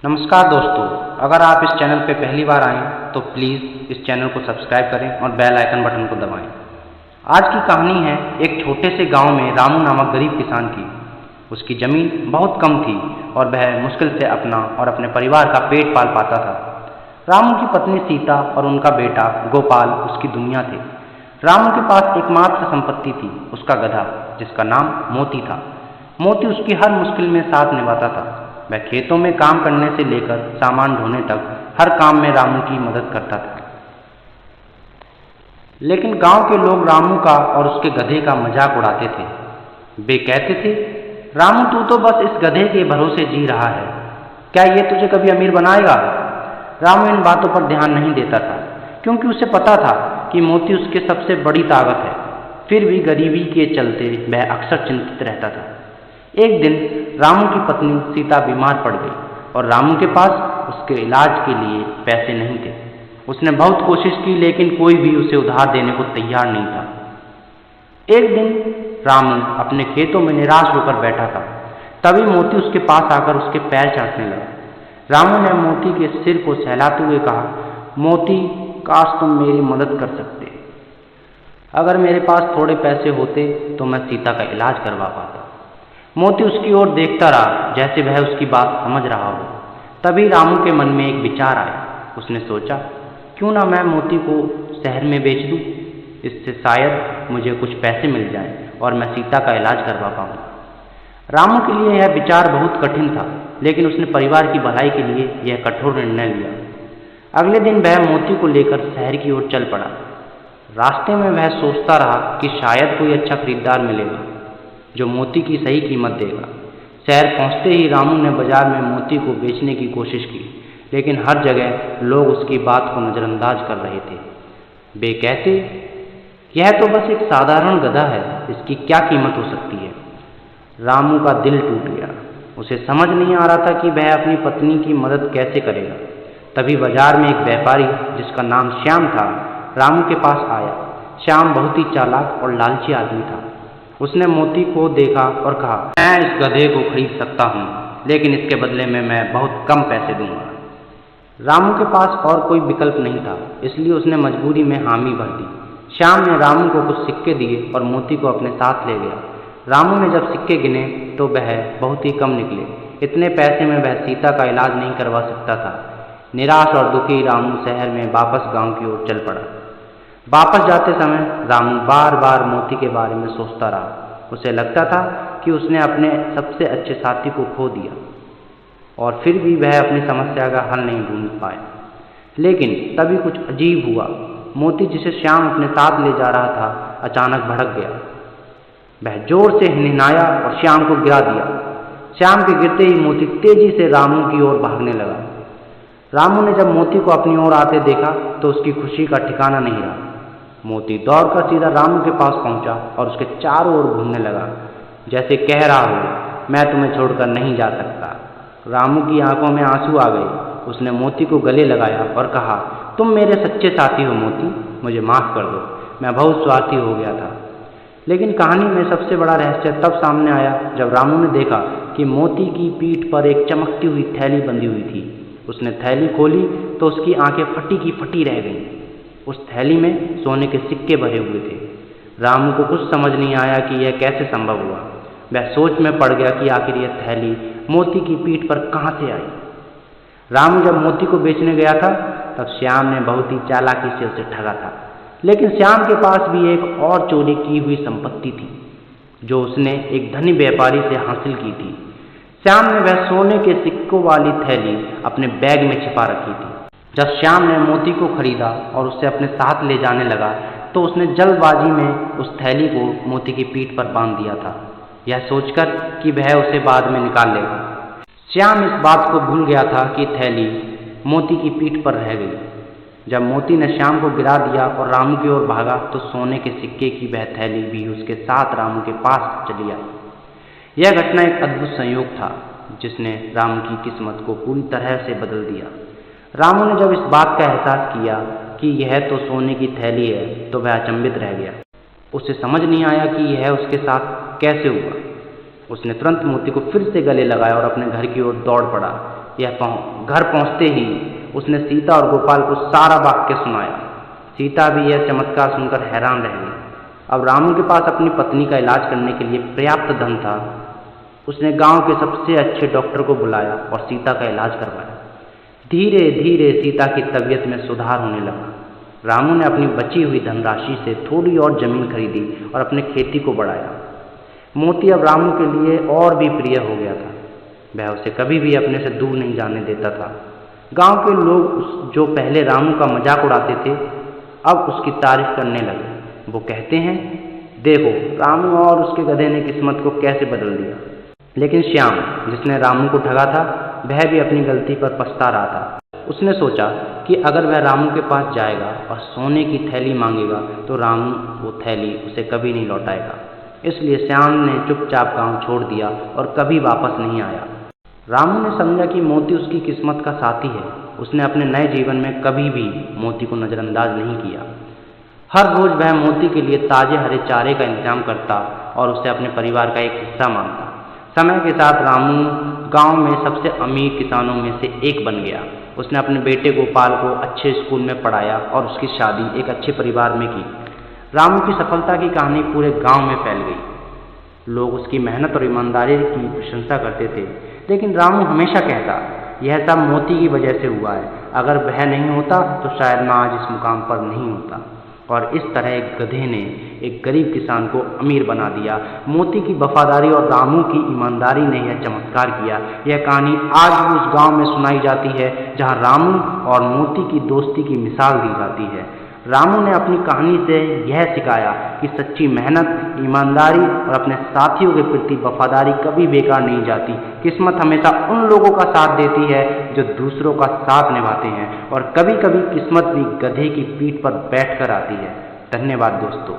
नमस्कार दोस्तों, अगर आप इस चैनल पर पहली बार आएँ तो प्लीज़ इस चैनल को सब्सक्राइब करें और बेल आइकन बटन को दबाएं। आज की कहानी है एक छोटे से गांव में रामू नामक गरीब किसान की। उसकी ज़मीन बहुत कम थी और वह मुश्किल से अपना और अपने परिवार का पेट पाल पाता था। रामू की पत्नी सीता और उनका बेटा गोपाल उसकी दुनिया थे। रामू के पास एकमात्र संपत्ति थी, उसका गधा, जिसका नाम मोती था। मोती उसकी हर मुश्किल में साथ निभाता था। वह खेतों में काम करने से लेकर सामान ढोने तक हर काम में रामू की मदद करता था। लेकिन गांव के लोग रामू का और उसके गधे का मजाक उड़ाते थे। वे कहते थे, रामू तू तो बस इस गधे के भरोसे जी रहा है, क्या ये तुझे कभी अमीर बनाएगा? रामू इन बातों पर ध्यान नहीं देता था, क्योंकि उसे पता था कि मोती उसकी सबसे बड़ी ताकत है। फिर भी गरीबी के चलते वह अक्सर चिंतित रहता था। एक दिन रामू की पत्नी सीता बीमार पड़ गई और रामू के पास उसके इलाज के लिए पैसे नहीं थे। उसने बहुत कोशिश की, लेकिन कोई भी उसे उधार देने को तैयार नहीं था। एक दिन रामू अपने खेतों में निराश होकर बैठा था। तभी मोती उसके पास आकर उसके पैर चाटने लगा। रामू ने मोती के सिर को सहलाते हुए कहा, मोती, काश तुम मेरी मदद कर सकते। अगर मेरे पास थोड़े पैसे होते तो मैं सीता का इलाज करवा पाता। मोती उसकी ओर देखता रहा, जैसे वह उसकी बात समझ रहा हो। तभी रामू के मन में एक विचार आया। उसने सोचा, क्यों ना मैं मोती को शहर में बेच दूं? इससे शायद मुझे कुछ पैसे मिल जाएं और मैं सीता का इलाज करवा पाऊँ। रामू के लिए यह विचार बहुत कठिन था, लेकिन उसने परिवार की भलाई के लिए यह कठोर निर्णय लिया। अगले दिन वह मोती को लेकर शहर की ओर चल पड़ा। रास्ते में वह सोचता रहा कि शायद कोई अच्छा खरीदार मिलेगा जो मोती की सही कीमत देगा। शहर पहुंचते ही रामू ने बाजार में मोती को बेचने की कोशिश की, लेकिन हर जगह लोग उसकी बात को नज़रअंदाज कर रहे थे। वे कहते, यह तो बस एक साधारण गधा है, इसकी क्या कीमत हो सकती है? रामू का दिल टूट गया। उसे समझ नहीं आ रहा था कि वह अपनी पत्नी की मदद कैसे करेगा। तभी बाजार में एक व्यापारी, जिसका नाम श्याम था, रामू के पास आया। श्याम बहुत ही चालाक और लालची आदमी था। उसने मोती को देखा और कहा, मैं इस गधे को खरीद सकता हूँ, लेकिन इसके बदले में मैं बहुत कम पैसे दूंगा। रामू के पास और कोई विकल्प नहीं था, इसलिए उसने मजबूरी में हामी भर दी। श्याम ने रामू को कुछ सिक्के दिए और मोती को अपने साथ ले गया। रामू ने जब सिक्के गिने तो वह बहुत ही कम निकले। इतने पैसे में वह सीता का इलाज नहीं करवा सकता था। निराश और दुखी रामू शहर में वापस गाँव की ओर चल पड़ा। वापस जाते समय रामू बार बार मोती के बारे में सोचता रहा। उसे लगता था कि उसने अपने सबसे अच्छे साथी को खो दिया और फिर भी वह अपनी समस्या का हल नहीं ढूंढ पाया। लेकिन तभी कुछ अजीब हुआ। मोती, जिसे श्याम अपने साथ ले जा रहा था, अचानक भड़क गया। वह जोर से हिनहिनाया और श्याम को गिरा दिया। श्याम के गिरते ही मोती तेजी से रामू की ओर भागने लगा। रामू ने जब मोती को अपनी ओर आते देखा तो उसकी खुशी का ठिकाना नहीं रहा। मोती दौड़कर सीधा रामू के पास पहुंचा और उसके चारों ओर घूमने लगा, जैसे कह रहा हो, मैं तुम्हें छोड़कर नहीं जा सकता। रामू की आंखों में आंसू आ गए। उसने मोती को गले लगाया और कहा, तुम मेरे सच्चे साथी हो मोती, मुझे माफ़ कर दो, मैं बहुत स्वार्थी हो गया था। लेकिन कहानी में सबसे बड़ा रहस्य तब सामने आया जब रामू ने देखा कि मोती की पीठ पर एक चमकती हुई थैली बंधी हुई थी। उसने थैली खोली तो उसकी आंखें फटी की फटी रह गईं। उस थैली में सोने के सिक्के भरे हुए थे। रामू को कुछ समझ नहीं आया कि यह कैसे संभव हुआ। वह सोच में पड़ गया कि आखिर यह थैली मोती की पीठ पर कहाँ से आई। रामू जब मोती को बेचने गया था तब श्याम ने बहुत ही चालाकी से उसे ठगा था। लेकिन श्याम के पास भी एक और चोरी की हुई संपत्ति थी, जो उसने एक धनी व्यापारी से हासिल की थी। श्याम ने वह सोने के सिक्कों वाली थैली अपने बैग में छिपा रखी थी। जब श्याम ने मोती को खरीदा और उसे अपने साथ ले जाने लगा तो उसने जल्दबाजी में उस थैली को मोती की पीठ पर बांध दिया था, यह सोचकर कि वह उसे बाद में निकाल लेगा। श्याम इस बात को भूल गया था कि थैली मोती की पीठ पर रह गई। जब मोती ने श्याम को गिरा दिया और रामू की ओर भागा तो सोने के सिक्के की वह थैली भी उसके साथ रामू के पास चली आई। यह घटना एक अद्भुत संयोग था, जिसने रामू की किस्मत को पूरी तरह से बदल दिया। रामू ने जब इस बात का एहसास किया कि यह तो सोने की थैली है तो वह अचंभित रह गया। उसे समझ नहीं आया कि यह उसके साथ कैसे हुआ। उसने तुरंत मोती को फिर से गले लगाया और अपने घर की ओर दौड़ पड़ा। घर पहुंचते ही उसने सीता और गोपाल को सारा वाक्य सुनाया। सीता भी यह चमत्कार सुनकर हैरान रह गई। अब रामू के पास अपनी पत्नी का इलाज करने के लिए पर्याप्त धन था। उसने गांव के सबसे अच्छे डॉक्टर को बुलाया और सीता का इलाज करवाया। धीरे धीरे सीता की तबीयत में सुधार होने लगा। रामू ने अपनी बची हुई धनराशि से थोड़ी और जमीन खरीदी और अपने खेती को बढ़ाया। मोती अब रामू के लिए और भी प्रिय हो गया था। वह उसे कभी भी अपने से दूर नहीं जाने देता था। गांव के लोग जो पहले रामू का मजाक उड़ाते थे, अब उसकी तारीफ करने लगे। वो कहते हैं, देखो रामू और उसके गधे ने किस्मत को कैसे बदल दिया। लेकिन श्याम, जिसने रामू को ठगा था, वह भी अपनी गलती पर पछता रहा था। उसने सोचा कि अगर वह रामू के पास जाएगा और सोने की थैली मांगेगा तो रामू वो थैली उसे कभी नहीं लौटाएगा। इसलिए श्याम ने चुपचाप गांव छोड़ दिया और कभी वापस नहीं आया। रामू ने समझा कि मोती उसकी किस्मत का साथी है। उसने अपने नए जीवन में कभी भी मोती को नज़रअंदाज नहीं किया। हर रोज़ वह मोती के लिए ताज़े हरे चारे का इंतजाम करता और उसे अपने परिवार का एक हिस्सा मानता। समय के साथ रामू गांव में सबसे अमीर किसानों में से एक बन गया। उसने अपने बेटे गोपाल को अच्छे स्कूल में पढ़ाया और उसकी शादी एक अच्छे परिवार में की। रामू की सफलता की कहानी पूरे गांव में फैल गई। लोग उसकी मेहनत और ईमानदारी की प्रशंसा करते थे। लेकिन रामू हमेशा कहता, यह सब मोती की वजह से हुआ है। अगर वह नहीं होता तो शायद मैं आज इस मुकाम पर नहीं होता। और इस तरह एक गधे ने एक गरीब किसान को अमीर बना दिया। मोती की वफादारी और रामू की ईमानदारी ने यह चमत्कार किया। यह कहानी आज भी उस गांव में सुनाई जाती है जहां रामू और मोती की दोस्ती की मिसाल दी जाती है। रामू ने अपनी कहानी से यह सिखाया कि सच्ची मेहनत, ईमानदारी और अपने साथियों के प्रति वफादारी कभी बेकार नहीं जाती। किस्मत हमेशा उन लोगों का साथ देती है जो दूसरों का साथ निभाते हैं, और कभी कभी किस्मत भी गधे की पीठ पर बैठकर आती है। धन्यवाद दोस्तों।